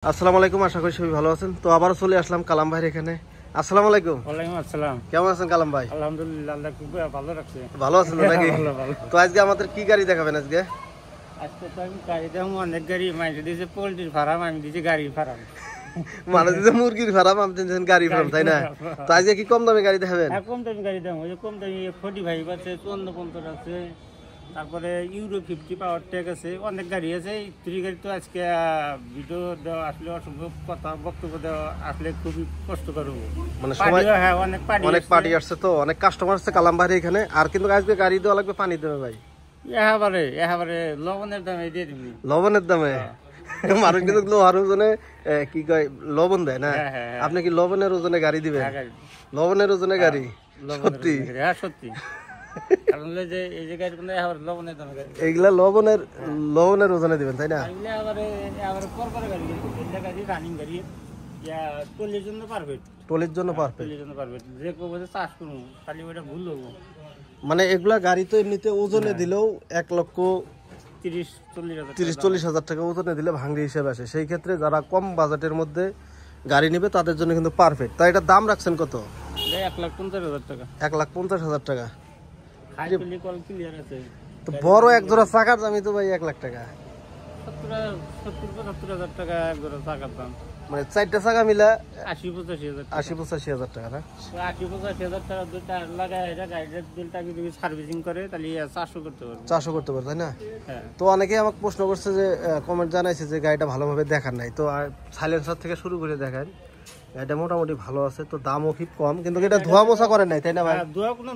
আসসালামু আলাইকুম, আশা করি সবাই ভালো আছেন। তো আবার চলে আসলাম কালাম ভাইয়ের এখানে। আসসালামু আলাইকুম। ওয়ালাইকুম আসসালাম। কেমন আছেন কালাম ভাই? আলহামদুলিল্লাহ, আল্লাহ খুব ভালো রাখছে। ভালো আছেন নাকি? তো আজকে আমাদের কি গাড়ি দেখাবেন আজকে? আজকে তো আমি গাড়ি দেখাবো, অনেক গাড়ি। মাইনে দিয়েছে পোল্ট্রির ফার্ম, আমি দিয়েছি গাড়ির ফার্ম। মানে দিয়েছে মুরগির ফার্ম, আপনি দিয়েছেন গাড়ি ফার্ম, তাই না? তো আজকে কি কম দামে গাড়ি দেখাবেন? কম দামি গাড়ি দেখাবো, কম দামি 45 আছে, 54 আছে, তারপরে ইউরো 50 পাওয়ার ট্যাগ আছে, অনেক গাড়ি আছে। থ্রি গাড়ি তো আজকে ভিডিও দেওয়া আসলে অসম্ভব, কথা বক্তব্য দেওয়া আসলে খুবই কষ্টকর। মানে সময়, হ্যাঁ, অনেক পার্টি আসছে, তো অনেক কাস্টমার আসছে কালাম ভাইয়ের এখানে। আর কিন্তু আজকে গাড়ি দেওয়া লাগবে পানি দেবে ভাই, একেবারে লবণের দামে দিয়ে দিবি। লবণের দামে? মানুষ কিন্তু লোহার ওজনে কি কয় লবণ দেয় না। আপনি কি লবণের ওজনে গাড়ি দিবেন? লবণের ওজনে গাড়ি? সত্যি? হ্যাঁ সত্যি। এইগুলা লবণের ওজনে দিবেন, তাই না? টলির জন্য মানে এগুলা গাড়ি তো এমনিতে ওজনে দিলেও 1,30,40,000 টাকা ওজনে দিলে ভাঙড়ি হিসেবে আসে। সেই ক্ষেত্রে যারা কম বাজেটের মধ্যে গাড়ি নিবে তাদের জন্য কিন্তু পারফেক্ট। তাই এটার দাম রাখছেন কত? 1,50,000 টাকা। 1,50,000 টাকা। তো বড় এক জোড়া চাকার দামই তো ভাই 1 লাখ টাকা। 70,000 টাকা এক জোড়া চাকার দাম। মানে 4টা চাকা মিলা 80,85,000 টাকা না? 80,85,000 টাকা দুইটা লাগায় এটা গাড়ির দুইটা যদি সার্ভিসিং করে তাহলে 400 করতে পারবে। 400 করতে পারবে, তাই না? হ্যাঁ। তো অনেকেই আমাকে প্রশ্ন করছে, যে কমেন্ট জানাইছে যে গাড়িটা ভালোভাবে দেখার নাই। তো সাইলেন্সার থেকে শুরু করে দেখান, এটা মোটামুটি ভালো আছে। তো দামও খুব কম, কিন্তু এটা ধোয়া মোছা করে নাই, তাই না ভাই?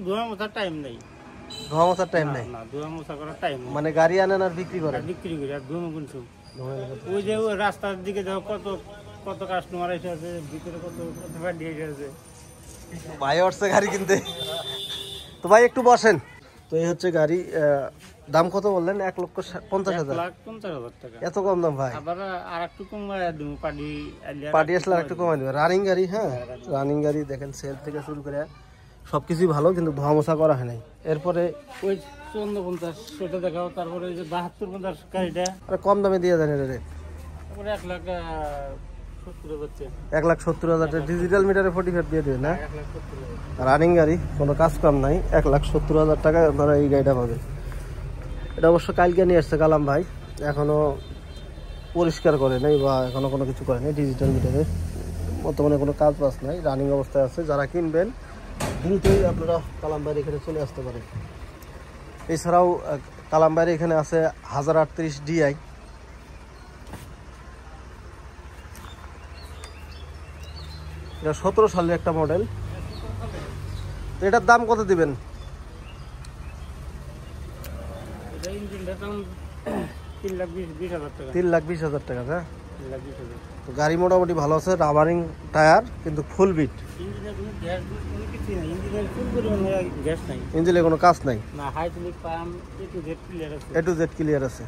ধোয়া মোছার টাইম নেই। ধোয়া মোছার টাইম নাই? না, ধোয়া মোছা করার টাইম নেই। মানে গাড়ি আনেন আর বিক্রি করেন? বিক্রি করি আর ধোয়া গুনছো। ওই যে ওই রাস্তার দিকে দেখো কত কাস্টমার এসে আছে, ভিতরে কত গাড়ি আছে। ভাই আসছে গাড়ি কিনতে। তো ভাই একটু বসেন। তো এই হচ্ছে গাড়ি। দাম কত বললেন? 1,50,000। 1,50,000 টাকা। এত কম দাম ভাই? আবার আর একটু কমায় দেব, পার্টি আসলে আর একটু কমাই দেবে। রানিং গাড়ি, হ্যাঁ রানিং গাড়ি। দেখেন সেল থেকে শুরু করে সবকিছুই ভালো, কিন্তু ধোয়া মোছা করা হয় নাই। এরপরে ওই 54,50 সেটা দেখাও। তারপরে ওই যে 72,50 গাড়িটা কম দামে দিয়ে দেন এটা রেট। তারপরে 1,70,000 1,70,000 ডিজিটাল মিটারে 45 দিয়ে দেবে না? রানিং গাড়ি, কোনো কাজ কাম নাই। 1,70,000 টাকায় আপনারা এই গাড়িটা পাবেন। এটা অবশ্য কালকে নিয়ে আসছে কালাম ভাই, এখনো পরিষ্কার করে নাই বা এখনো কোনো কিছু করে নাই। ডিজিটাল মিটারে বর্তমানে কোনো কাজ বাজ নাই, রানিং অবস্থায় আছে। যারা কিনবেন দ্রুতই আপনারা কালাম ভাইয়ের এখানে চলে আসতে পারেন। এছাড়াও কালাম ভাইয়ের এখানে আছে 1038 DI। এটা 17 সালের একটা মডেল। তো এটার দাম কত দিবেন? তিন লাখ 3,20,000 টাকা। হ্যাঁ, তো গাড়ি মোটামুটি ভালো আছে, রাবারিং টায়ার, কিন্তু ফুল বিট। ইঞ্জিনে কোনো কাজ নাই, A to Z ক্লিয়ার আছে।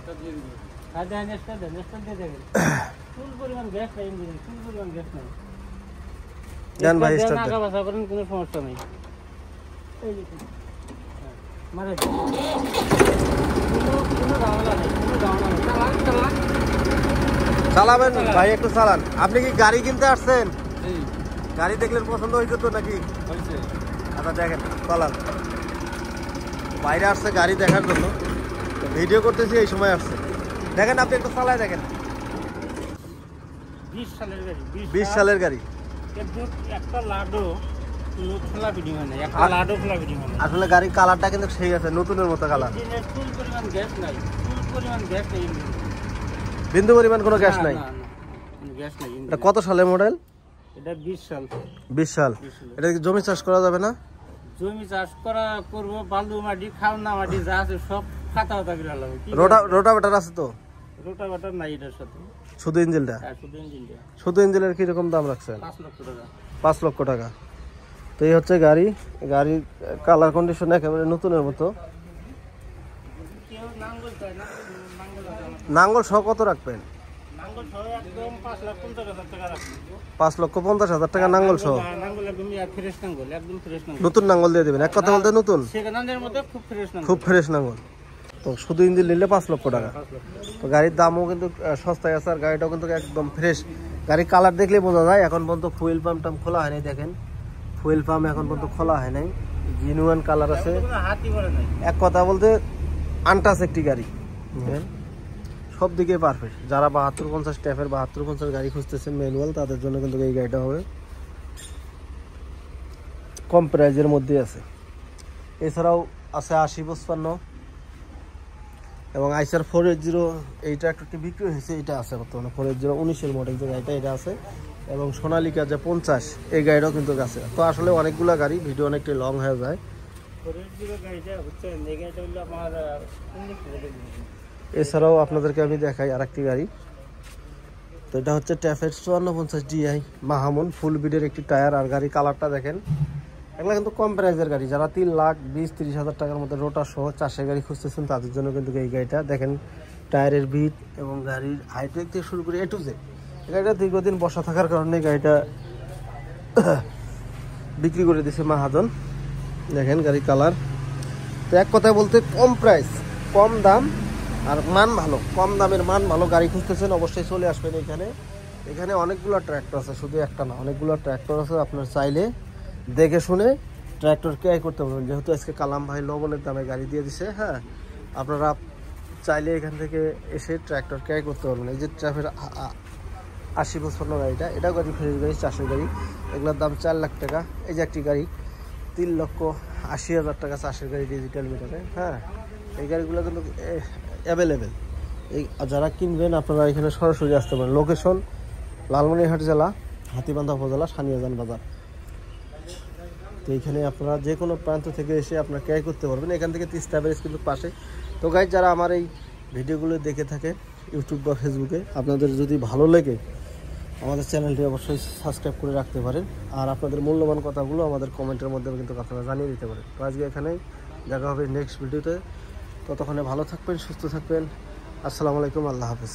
জান ভাই স্টার্ট দেন। কোনো সমস্যা নেই। চালাবেন ভাই, একটু চালান। আপনি কি গাড়ি কিনতে আসছেন? গাড়ি দেখলেন পছন্দ হয়েছে তো নাকি? আচ্ছা দেখেন, চালান। বাইরে আসছে গাড়ি দেখার জন্য, ভিডিও করতেছি এই সময় আসছে। দেখেন আপনি একটু চালায় দেখেন। 20 সালের গাড়ি। একটা লাডো আসলে গাড়ির কালারটা কিন্তু সেই আছে, নতুনের মতো কালার। বিন্দু পরিমাণ কোনো গ্যাস নাই। এটা কত সালের মডেল? এটা 20 সাল। 20 সাল। এটা কি জমি চাষ করা যাবে না? জমি চাষ করবো, বালু মাটি, খাওনা মাটি যা আছে সব খাতা খাতা করে লাগবে। রোটাভেটার আছে তো? রোটাভেটার নাই এটার সাথে, শুধু ইঞ্জিনটা। শুধু ইঞ্জিনের কিরকম দাম রাখছেন? 5 লক্ষ টাকা। 5 লক্ষ টাকা। তো এই হচ্ছে গাড়ির কালার কন্ডিশন একেবারে নতুনের মতো। নাঙ্গল সহ কত রাখবেন? 5,50,000 টাকা নাঙ্গল সহ। নতুন নাঙ্গল দিয়ে দেবেন, এক কথা বলতে নতুন, খুব ফ্রেশ নাঙ্গল। তো শুধু ইঞ্জিন নিলে 5 লক্ষ টাকা। তো গাড়ির দামও কিন্তু সস্তায় আছে, আর গাড়িটাও কিন্তু একদম ফ্রেশ। গাড়ির কালার দেখলে বোঝা যায়। এখন পর্যন্ত ফুয়েল পাম্প টাম খোলা হয় নাই, দেখেন ফুয়েল পাম্প এখন পর্যন্ত খোলা হয় নাই, জেনুইন কালার আছে। এক কথা বলতে আনটাচ একটি গাড়ি, সব দিকে পারফেক্ট। যারা 72-50 ট্যাপের 72-50 গাড়ি খুঁজতেছেন ম্যানুয়াল, তাদের জন্য কিন্তু এই গাড়িটা হবে, কম প্রাইজের মধ্যে আছে। এছাড়াও আছে 8055 এবং আইসার 480, এই ট্র্যাক্টরটি বিক্রি হয়েছে, এটা আছে বর্তমানে 480 19-এর মডেল যে গাড়িটা, এটা আছে। এবং সোনালিকা যে 50, এই গাড়িটাও কিন্তু আছে। তো আসলে অনেকগুলো গাড়ি, ভিডিও অনেকটা লং হয়ে যায়। এছাড়াও আপনাদেরকে আমি দেখাই আরেকটি গাড়ি। তো এটা হচ্ছে ট্যাফের 5450 DI মাহামুন, ফুল বিডের একটি টায়ার। আর গাড়ি কালারটা দেখেন, এগুলো কিন্তু কম প্রাইজের গাড়ি। যারা 3,20-30 হাজার টাকার মধ্যে রোটার সহ চাষের গাড়ি খুঁজতেছেন, তাদের জন্য কিন্তু এই গাড়িটা দেখেন। টায়ারের বিট এবং গাড়ির হাইটেক থেকে শুরু করে A to Z। এই গাড়িটা দীর্ঘদিন বসা থাকার কারণে গাড়িটা বিক্রি করে দিয়েছে মাহাজন। দেখেন গাড়ির কালার। তো এক কথায় বলতে কম প্রাইস, কম দাম, আর মান ভালো। কম দামের মান ভালো গাড়ি খুঁজতেছেন, অবশ্যই চলে আসবেন এখানে। এখানে অনেকগুলো ট্র্যাক্টর আছে, শুধু একটা না, অনেকগুলো ট্র্যাক্টর আছে। আপনার চাইলে দেখে শুনে ট্র্যাক্টর ক্রয় করতে পারবেন। যেহেতু আজকে কালাম ভাই লবণের দামে গাড়ি দিয়ে দিছে, হ্যাঁ, আপনারা চাইলে এখান থেকে এসে ট্র্যাক্টর ক্রয় করতে পারবেন। এই যে ট্র্যাফের 8055 গাড়িটা, এটাও গাড়ি ফ্রেশ গাড়ি, চাষের গাড়ি। এগুলোর দাম 4 লাখ টাকা। এই যে একটি গাড়ি 3,80,000 টাকা, চাষের গাড়ি ডিজিটাল মিটারে, হ্যাঁ। এই গাড়িগুলো কিন্তু অ্যাভেলেবেল। এই যারা কিনবেন আপনারা এখানে সরাসরি আসতে পারেন। লোকেশন লালমনিরহাট জেলা, হাতীবান্ধা উপজেলা, সানিয়াজান বাজার। তো এইখানে আপনারা যে কোনো প্রান্ত থেকে এসে আপনারা ক্রয় করতে পারবেন। এখান থেকে তিস্তা ব্যারেজ কিন্তু পাশে। তো গাইজ, যারা আমার এই ভিডিওগুলো দেখে থাকে ইউটিউব বা ফেসবুকে, আপনাদের যদি ভালো লাগে আমাদের চ্যানেলটি অবশ্যই সাবস্ক্রাইব করে রাখতে পারেন। আর আপনাদের মূল্যবান কথাগুলো আমাদের কমেন্টের মধ্যে কিন্তু আপনারা জানিয়ে দিতে পারেন। তো আজকে এখানেই দেখা হবে নেক্সট ভিডিওতে। ততক্ষণে ভালো থাকবেন, সুস্থ থাকবেন। আসসালামু আলাইকুম, আল্লাহ হাফেজ।